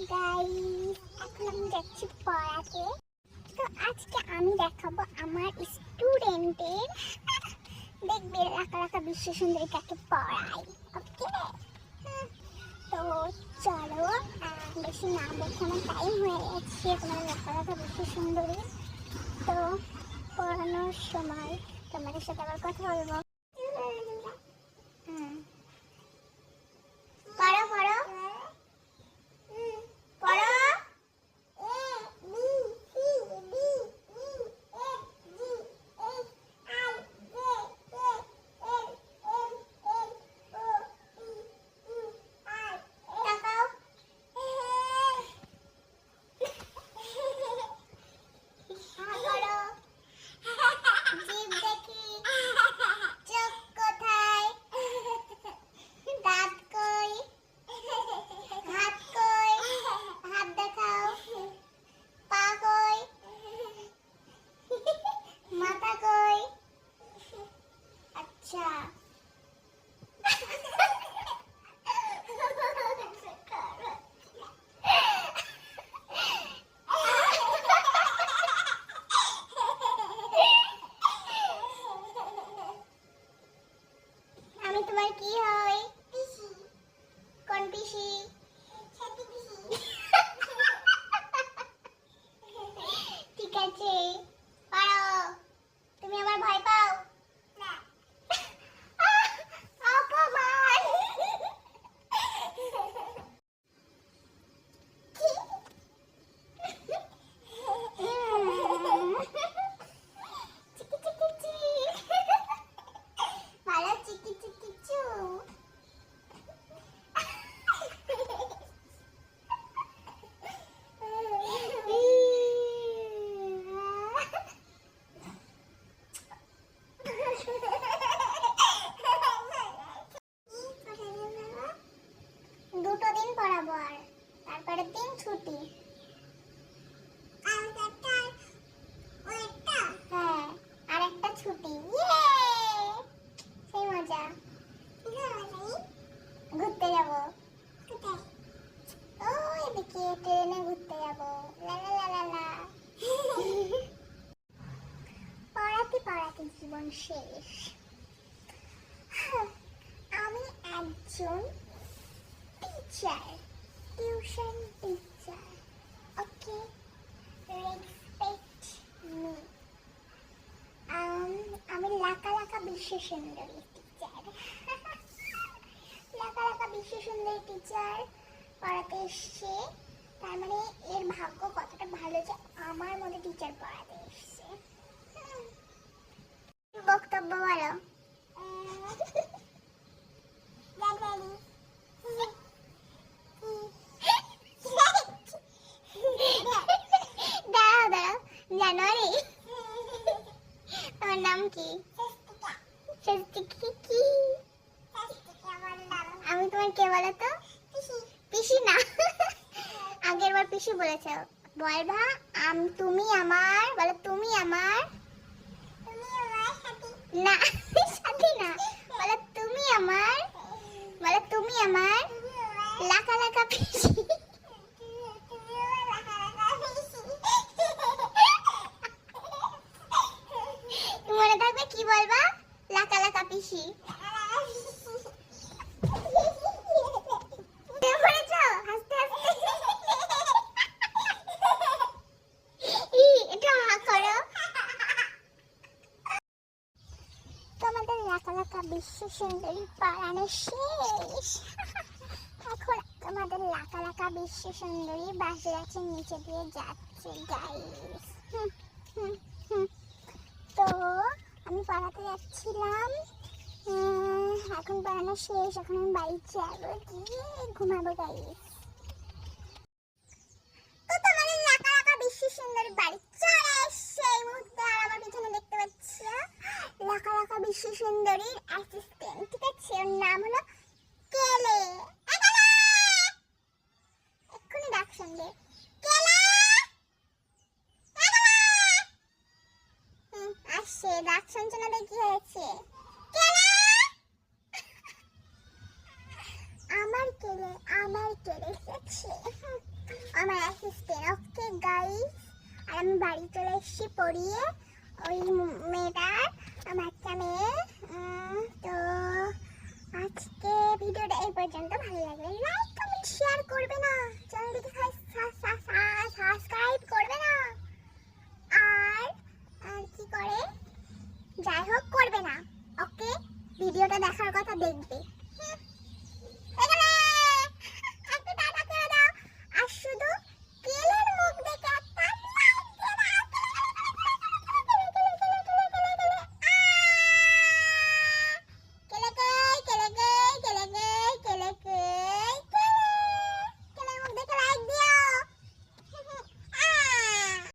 Guys, এখন আমি যাচ্ছি পড়াতে। তো আজকে আমি দেখাবো আমার স্টুডেন্টের দেখবে লাখা লাখা বিশ্ব সুন্দরী কাকে পড়াই। ওকে, তো চলো, বেশি না দেখে আমার টাইম হয়ে গেছে। তোমার লাখা লাখা বিশ্ব সুন্দরী তো পড়ানোর সময় তোমাদের সাথে আবার কথা বলবো। পড়ো পড়ো পড়ো। তোমার কি হয়? পিসি। কোন পিসি? ছোট পিসি। ঠিক আছে, পারো। তুমি আমার ভয় পাও? না। অপমান। দুটো দিন পড়াবো আর তারপরের দিন ছুটি। হ্যাঁ, আর একটা ছুটি। সেই মজা। ঘুরতে যাবো। ওই এদিকে ট্রেনে ঘুরতে যাবো। লা লা লা লা লা। পড়াতে পড়াতে জীবন শেষ। আমি একজন টিচার, টিউশন টিচার। ওকে, রেসপেক্ট মি। আমি লাখা লাখা বিশ্ব সুন্দরী টিচার। লাখা লাখা বিশ্ব সুন্দরী টিচার পড়াতে এসছে, তার মানে এর ভাগ্য কতটা ভালো যে আমার মতো টিচার পড়াতে এসছে। বক্তব্য বলো। দাঁড়াও দাঁড়াও, জানুয়ারি তোমার নাম কি? কি? আমি তোমার কে বলো তো? পিসি না, আগের বার পিসি বলেছ। বলবা তুমি আমার, বলো তুমি আমার। না, সাথী না, বলো তুমি আমার, বলো তুমি আমার লাখা লাখা পিসি। মনে থাকবে কি বলবা? লাখা লাখা পিসি। তোমাদের লাখা লাখা বিশ্ব সুন্দরী পড়ানো শেষ। এখন তোমাদের লাখা লাখা বিশ্ব সুন্দরী বাঁশ গাছের নিচে দিয়ে যাচ্ছে গাইস। তো আমি পড়াতে যাচ্ছিলাম, এখন পড়ানো শেষ। এখন আমি বাড়ি যাবো, গিয়ে ঘুমাবো গাইস। তো তোমাদের লাখা লাখা বিশ্ব সুন্দরী বাড়ি চলে এসছে এই মুহূর্তে। আর আমার পিছনে দেখতে পাচ্ছ লাখা লাখা বিশ্ব সুন্দরীর অ্যাসিস্ট্যান্ট, ঠিক আছে? ওর নাম হলো কেলে। এক্ষুনি ডাক শুনবে, কেলে আসছে। ডাক শুনছে না, কি হয়েছে? কেলে, আমার কেলে, আমার কেলে এসেছে। আমার অ্যাসিস্ট্যান্ট। ওকে গাইস, আর আমি বাড়ি চলে এসেছি পড়িয়ে ওই মেয়েটার, বাচ্চা মেয়ে। তো আজকে ভিডিওটা এই পর্যন্ত। ভালো লাগলে লাইক কমেন্ট শেয়ার করবে না, চ্যানেলটিকে সাবস্ক্রাইব করবে না, আর আর কি করে, যাই হোক করবে না। ওকে, ভিডিওটা দেখার কথা দেখবে।